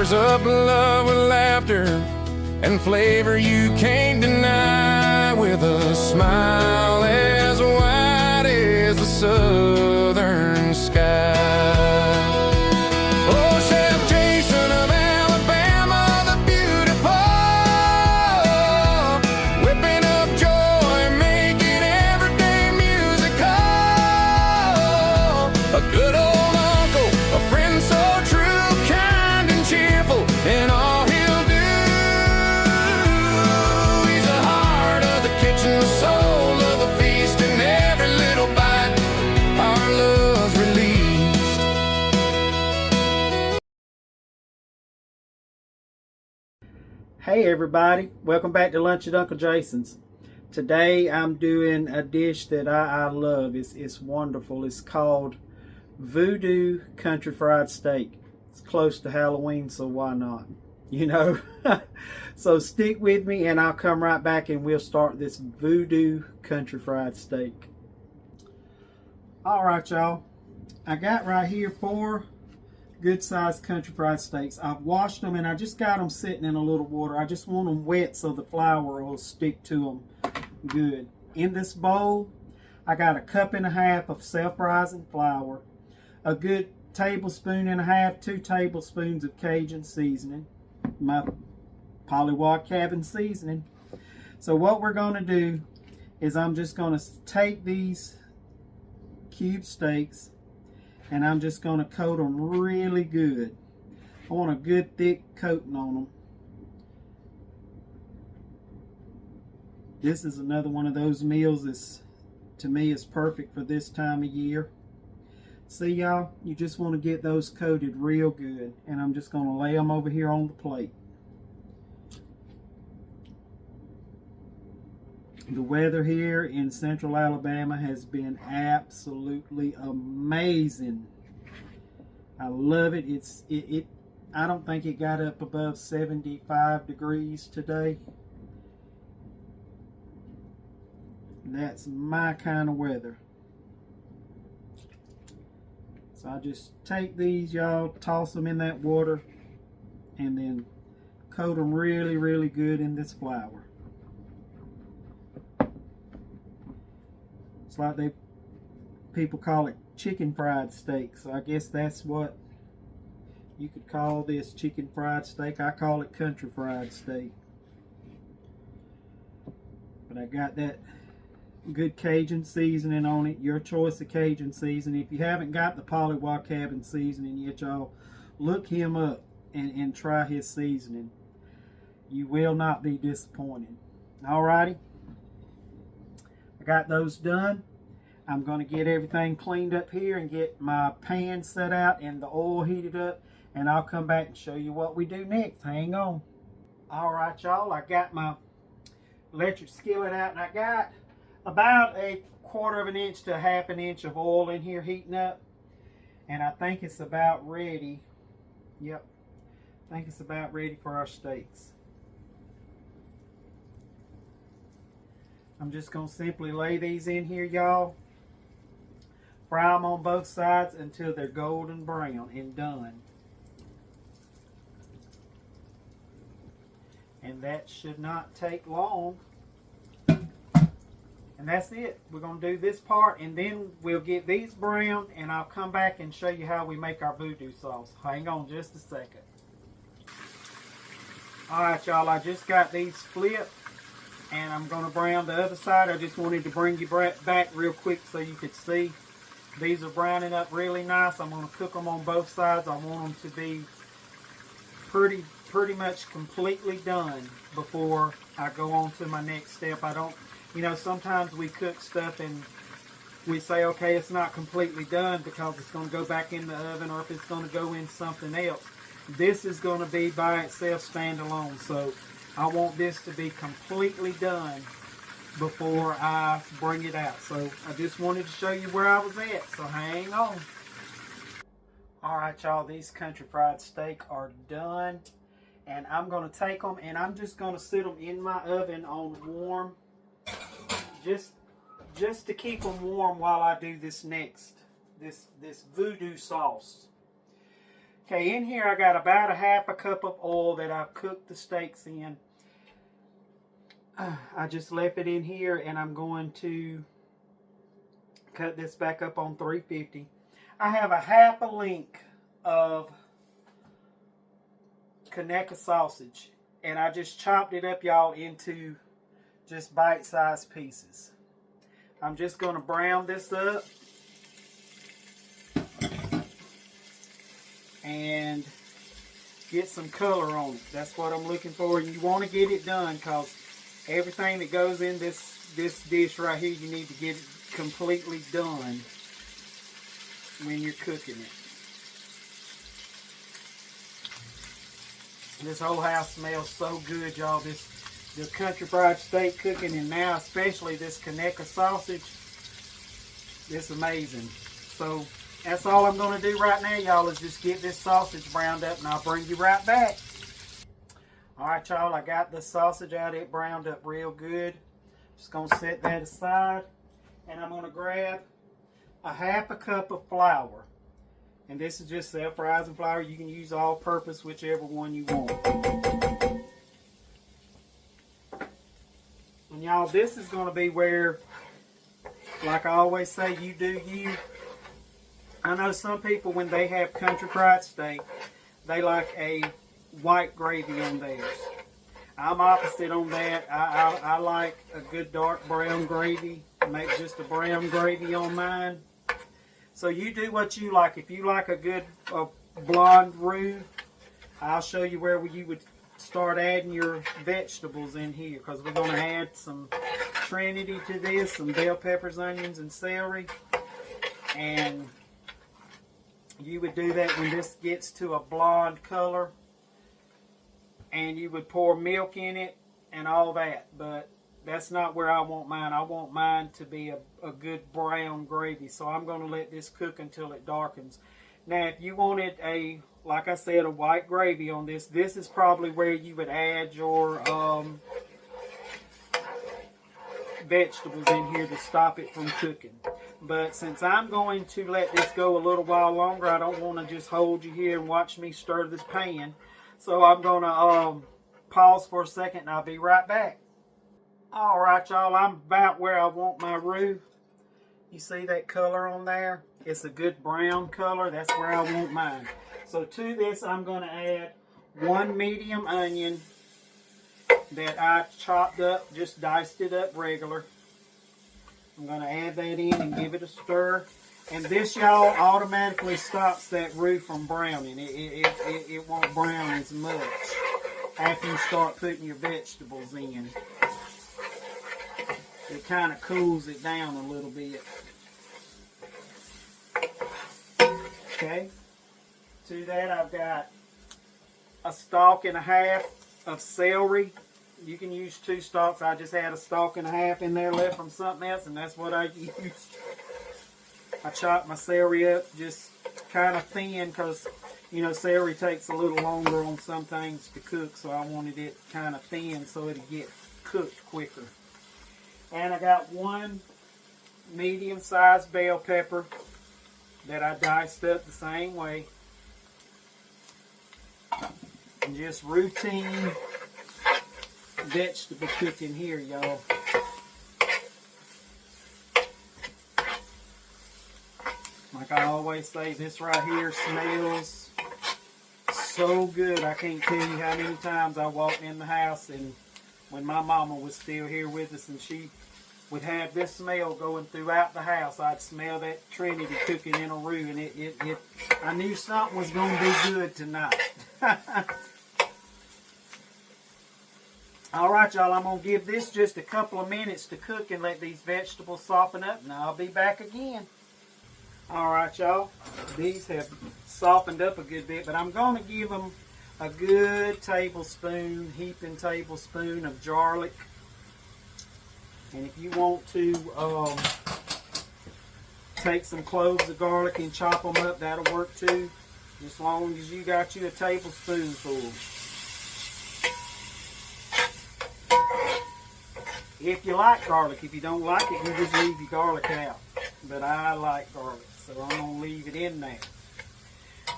stirs up love with laughter and flavor you can't deny, with a smile as wide as the southern sky. Oh, Chef Jason of Alabama, the beautiful, whipping up joy, making everyday musical. A good old uncle, a friend so true, kind and cheerful, and all he'll do. He's the heart of the kitchen, the soul of the feast, and every little bite our love's released. Hey everybody, welcome back to Lunch at Uncle Jason's. Today I'm doing a dish that I love. It's wonderful. It's called Voodoo Country Fried Steak. It's close to Halloween, so why not? You know? So stick with me and I'll come right back and we'll start this Voodoo Country Fried Steak. Alright y'all, I got right here 4 good sized country fried steaks. I've washed them and I just got them sitting in a little water. I just want them wet so the flour will stick to them good. In this bowl, I got a 1.5 cups of self-rising flour, a good 1.5 tablespoons, 2 tablespoons of Cajun seasoning, my Pollywog cabin seasoning. So what we're going to do is I'm just going to take these cube steaks and I'm just going to coat them really good. I want a good thick coating on them. This is another one of those meals that's, to me, is perfect for this time of year. See y'all, you just want to get those coated real good. And I'm just going to lay them over here on the plate. The weather here in central Alabama has been absolutely amazing. I love it. I don't think it got up above 75 degrees today. That's my kind of weather. So I just take these, y'all, toss them in that water, and then coat them really, really good in this flour. It's like people call it chicken fried steak. So I guess that's what you could call this, chicken fried steak. I call it country fried steak. But I got that good Cajun seasoning on it. Your choice of Cajun seasoning. If you haven't got the Pollywog cabin seasoning yet, y'all, look him up and try his seasoning. You will not be disappointed. Alrighty. I got those done. I'm going to get everything cleaned up here and get my pan set out and the oil heated up, and I'll come back and show you what we do next. Hang on. Alright y'all, I got my electric skillet out and I got about 1/4 inch to 1/2 inch of oil in here heating up, and I think it's about ready. Yep, I think it's about ready for our steaks. I'm just going to simply lay these in here, y'all. Fry them on both sides until they're golden brown and done. And that should not take long. And that's it. We're going to do this part and then we'll get these browned and I'll come back and show you how we make our voodoo sauce. Hang on just a second. Alright y'all, I just got these flipped. And I'm going to brown the other side. I just wanted to bring you back real quick so you could see. These are browning up really nice. I'm going to cook them on both sides. I want them to be pretty much completely done before I go on to my next step. I don't, you know, sometimes we cook stuff and we say, okay, it's not completely done because it's going to go back in the oven or if it's going to go in something else. This is going to be by itself standalone. So I want this to be completely done before I bring it out. So I just wanted to show you where I was at. So hang on. Alright y'all, these country fried steak are done. And I'm going to take them and I'm just going to sit them in my oven on warm. Just to keep them warm while I do this next. This voodoo sauce. Okay, in here I got about a half a cup of oil that I've cooked the steaks in. I just left it in here, and I'm going to cut this back up on 350. I have a half a link of Conecuh sausage, and I just chopped it up, y'all, into just bite-sized pieces. I'm just going to brown this up and get some color on it. That's what I'm looking for, and you want to get it done because everything that goes in this dish right here, you need to get it completely done when you're cooking it. This whole house smells so good, y'all. The country fried steak cooking, and now especially this Conecuh sausage, it's amazing. So that's all I'm going to do right now, y'all, is just get this sausage browned up, and I'll bring you right back. Alright, y'all, I got the sausage out. It browned up real good. Just going to set that aside, and I'm going to grab a half a cup of flour. And this is just self-rising flour. You can use all-purpose, whichever one you want. And y'all, this is going to be where, like I always say, you do you. I know some people, when they have country fried steak, they like a white gravy on theirs. I'm opposite on that. I like a good dark brown gravy. Make just a brown gravy on mine. So you do what you like. If you like a good blonde roux, I'll show you where you would start adding your vegetables in here, because we're going to add some Trinity to this, some bell peppers, onions, and celery. And you would do that when this gets to a blonde color, and you would pour milk in it and all that. But that's not where I want mine. I want mine to be a good brown gravy. So I'm going to let this cook until it darkens. Now, if you wanted like I said, a white gravy on this, this is probably where you would add your vegetables in here to stop it from cooking. But since I'm going to let this go a little while longer, I don't want to just hold you here and watch me stir this pan. So I'm going to pause for a second, and I'll be right back. Alright, y'all, I'm about where I want my roux. You see that color on there? It's a good brown color. That's where I want mine. So to this, I'm going to add one medium onion that I chopped up, just diced it up regular. I'm going to add that in and give it a stir. And this, y'all, automatically stops that roux from browning. It won't brown as much after you start putting your vegetables in. It kind of cools it down a little bit. Okay. To that, I've got a stalk and a half of celery. You can use 2 stalks. I just had a stalk and a half in there left from something else, and that's what I used. I chopped my celery up just kind of thin because, you know, celery takes a little longer on some things to cook, so I wanted it kind of thin so it'd get cooked quicker. And I got 1 medium-sized bell pepper that I diced up the same way. And just routine vegetable cooking here, y'all. Like I always say, this right here smells so good. I can't tell you how many times I walked in the house, and when my mama was still here with us, and she would have this smell going throughout the house, I'd smell that Trinity cooking in a roux, and I knew something was going to be good tonight. Alright, y'all, I'm going to give this just a couple of minutes to cook and let these vegetables soften up, and I'll be back again. Alright, y'all, these have softened up a good bit, but I'm going to give them a good heaping tablespoon of garlic. And if you want to take some cloves of garlic and chop them up, that'll work too, as long as you got you a tablespoonful. If you like garlic. If you don't like it, you just leave your garlic out. But I like garlic, so I'm going to leave it in there.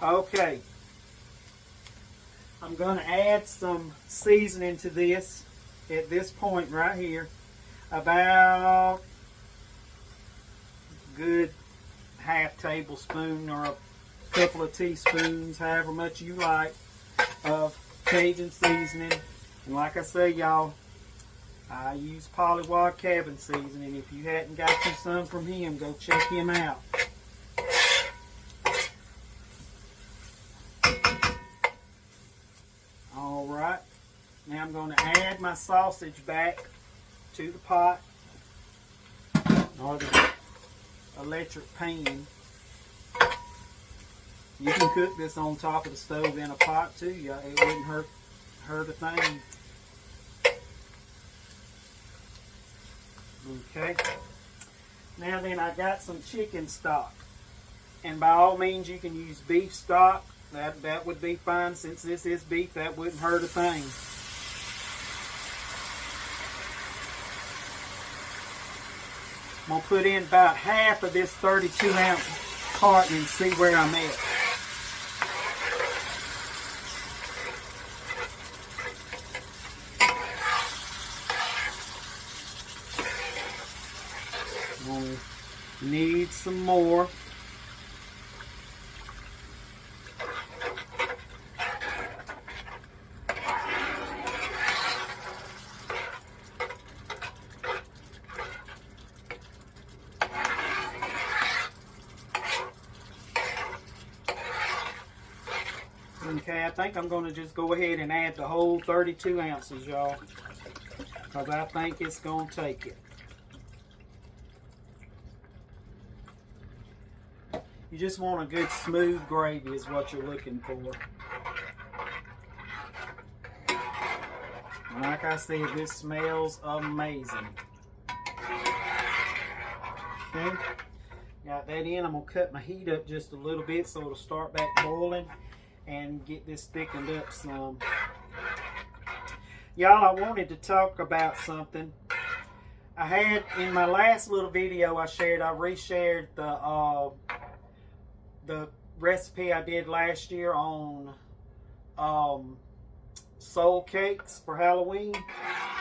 Okay, I'm going to add some seasoning to this at this point right here. About a good half tablespoon or a couple of teaspoons, however much you like, of Cajun seasoning. And like I say, y'all, I use Pollywog cabin seasoning. If you hadn't got you some from him, go check him out. Alright, now I'm going to add my sausage back to the pot or the electric pan. You can cook this on top of the stove in a pot too. It wouldn't hurt a thing. Okay. Now then, I got some chicken stock, and by all means you can use beef stock. That would be fine. Since this is beef, that wouldn't hurt a thing. I'm going to put in about half of this 32-ounce carton and see where I'm at. I'm going to need some more. Okay, I think I'm going to just go ahead and add the whole 32 ounces, y'all, because I think it's going to take it. You just want a good smooth gravy is what you're looking for. Like I said, this smells amazing. Okay, got that in. I'm going to cut my heat up just a little bit so it'll start back boiling and get this thickened up some. Y'all, I wanted to talk about something. I had, in my last little video I reshared the recipe I did last year on soul cakes for Halloween.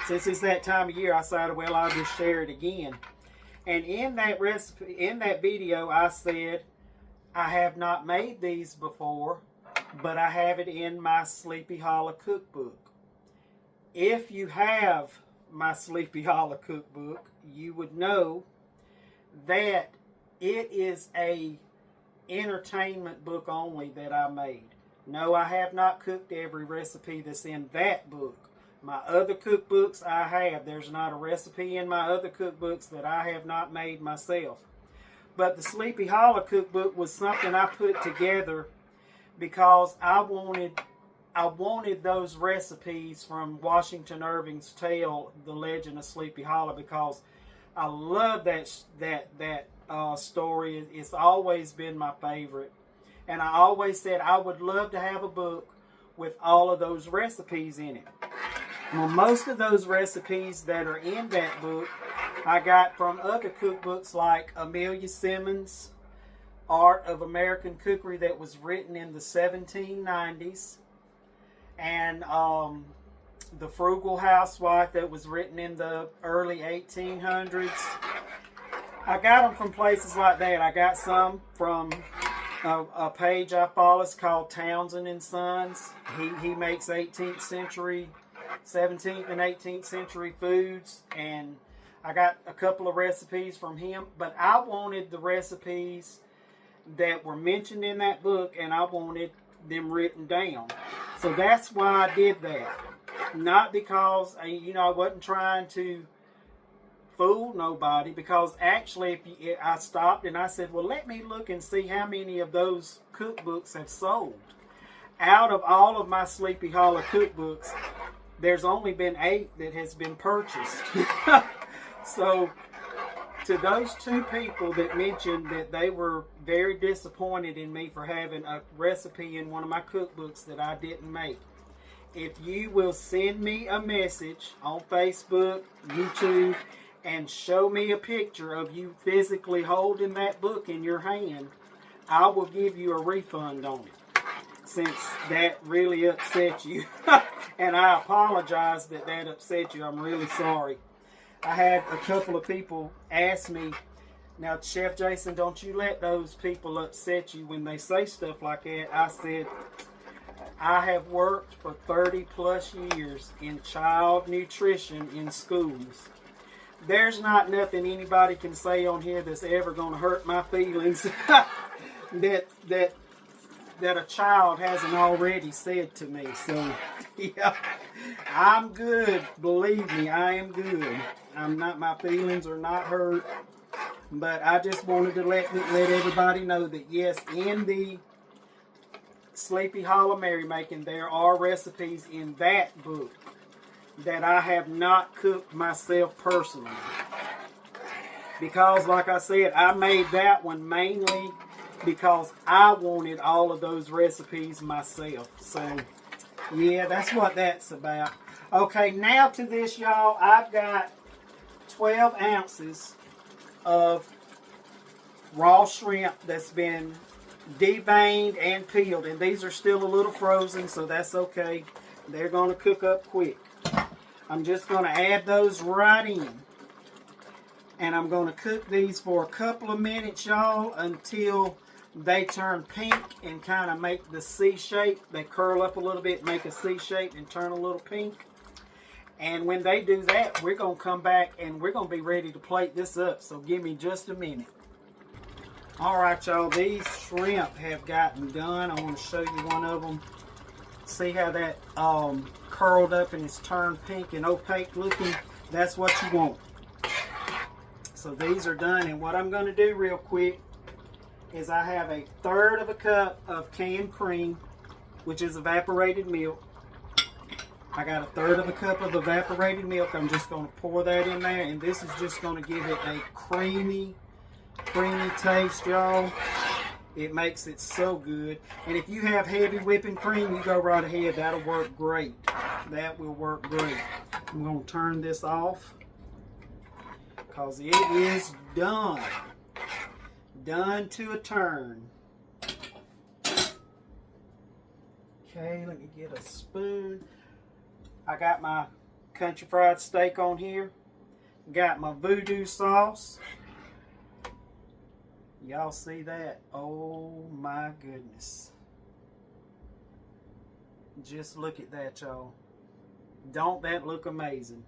Since it's that time of year, I decided, well, I'll just share it again. And in that recipe, in that video, I said, I have not made these before, but I have it in my Sleepy Hollow cookbook. If you have my Sleepy Hollow cookbook, you would know that it is a entertainment book only that I made. No, I have not cooked every recipe that's in that book. My other cookbooks I have. There's not a recipe in my other cookbooks that I have not made myself. But the Sleepy Hollow cookbook was something I put together because I wanted those recipes from Washington Irving's tale, The Legend of Sleepy Hollow, because I love that story. It's always been my favorite. And I always said I would love to have a book with all of those recipes in it. Well, most of those recipes that are in that book I got from other cookbooks like Amelia Simmons' Art of American Cookery that was written in the 1790s, and The Frugal Housewife that was written in the early 1800s. I got them from places like that. I got some from a page I follow. It's called Townsend and Sons. He makes 18th century, 17th and 18th century foods, and I got a couple of recipes from him, but I wanted the recipes that were mentioned in that book, and I wanted them written down. So that's why I did that. Not because, I wasn't trying to fool nobody, because actually I stopped and I said, well, let me look and see how many of those cookbooks have sold. Out of all of my Sleepy Hollow cookbooks, there's only been 8 that has been purchased. So to those 2 people that mentioned that they were very disappointed in me for having a recipe in one of my cookbooks that I didn't make, if you will send me a message on Facebook, YouTube, and show me a picture of you physically holding that book in your hand, I will give you a refund on it. since that really upset you. And I apologize that that upset you. I'm really sorry. I had a couple of people ask me, now, Chef Jason, don't you let those people upset you when they say stuff like that. I said, I have worked for 30 plus years in child nutrition in schools. There's not nothing anybody can say on here that's ever going to hurt my feelings that a child hasn't already said to me. So, yeah, I'm good. Believe me, I am good. I'm not, my feelings are not hurt. But I just wanted to let everybody know that, yes, in the Sleepy Hollow Mary making, there are recipes in that book that I have not cooked myself personally. Because, like I said, I made that one mainly because I wanted all of those recipes myself. So, yeah, that's what that's about. Okay, now to this, y'all. I've got 12 ounces of raw shrimp that's been deveined and peeled, and these are still a little frozen, so that's okay. They're going to cook up quick. I'm just going to add those right in, and I'm going to cook these for a couple of minutes, y'all, until they turn pink and kind of make the C shape. They curl up a little bit, make a C shape, and turn a little pink. And when they do that, we're going to come back and we're going to be ready to plate this up. So give me just a minute. All right, y'all. These shrimp have gotten done. I want to show you one of them. See how that curled up and it's turned pink and opaque looking? That's what you want. So these are done. And what I'm going to do real quick is I have 1/3 of a cup of canned cream, which is evaporated milk. I got 1/3 of a cup of evaporated milk. I'm just going to pour that in there, and this is just going to give it a creamy taste, y'all. It makes it so good. And if you have heavy whipping cream, you go right ahead. That'll work great. That will work great. I'm going to turn this off because it is done. Done to a turn. Okay, let me get a spoon. I got my country fried steak on here. Got my Voodoo Sauce. Y'all see that? Oh my goodness. Just look at that, y'all. Don't that look amazing?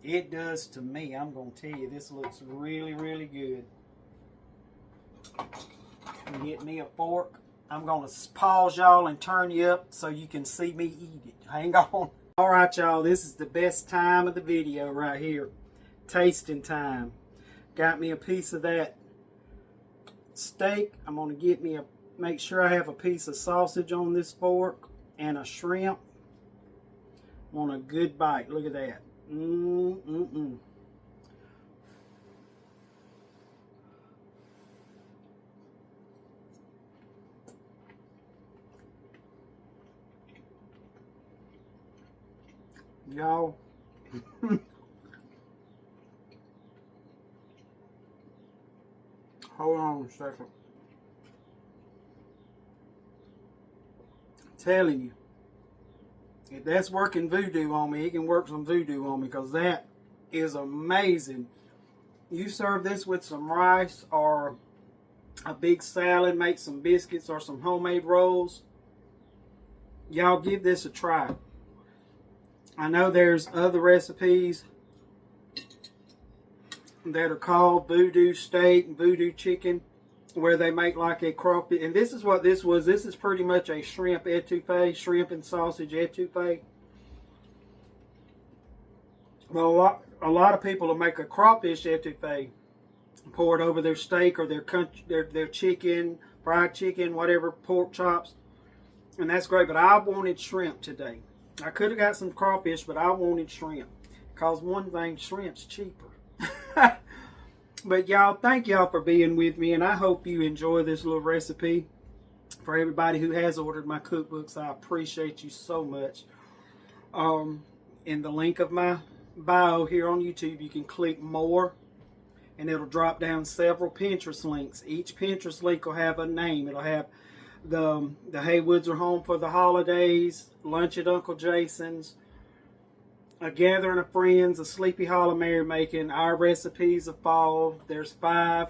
It does to me. I'm going to tell you, this looks really, really good. Get me a fork. I'm going to pause y'all and turn you up so you can see me eat it. Hang on. All right, y'all. This is the best time of the video right here. Tasting time. Got me a piece of that steak. I'm going to make sure I have a piece of sausage on this fork and a shrimp. Want a good bite. Look at that. Y'all, hold on a second. I'm telling you, if that's working voodoo on me, it can work some voodoo on me, because that is amazing. You serve this with some rice or a big salad, make some biscuits or some homemade rolls. Y'all give this a try. I know there's other recipes that are called voodoo steak, voodoo chicken, where they make like a crawfish. And this is what this was. This is pretty much a shrimp etouffee, shrimp and sausage etouffee. Well, a lot of people will make a crawfish etouffee, pour it over their steak or their chicken, fried chicken, whatever, pork chops, and that's great. But I wanted shrimp today. I could have got some crawfish, but I wanted shrimp. Because one thing, shrimp's cheaper. But y'all, thank y'all for being with me, and I hope you enjoy this little recipe. For everybody who has ordered my cookbooks, I appreciate you so much. In the link of my bio here on YouTube, you can click more, and it'll drop down several Pinterest links. Each Pinterest link will have a name. It'll have the Haywoods are home for the holidays, lunch at Uncle Jason's, a gathering of friends, a Sleepy Hollow Mary making, our recipes of fall. There's 5.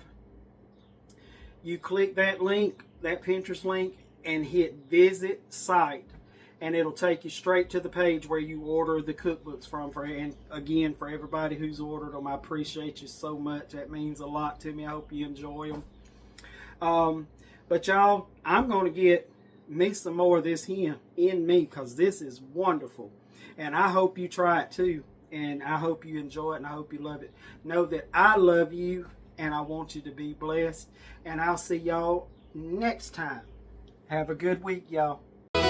You click that link, that Pinterest link, and hit visit site, and it'll take you straight to the page where you order the cookbooks from. And again, for everybody who's ordered them, I appreciate you so much. That means a lot to me. I hope you enjoy them. But y'all, I'm going to get me some more of this here in me, because this is wonderful. And I hope you try it too. And I hope you enjoy it, and I hope you love it. Know that I love you, and I want you to be blessed. And I'll see y'all next time. Have a good week, y'all. From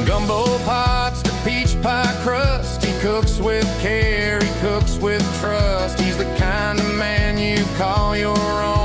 gumbo pots to peach pie crust, he cooks with care, he cooks with trust. He's the kind of man you call your own.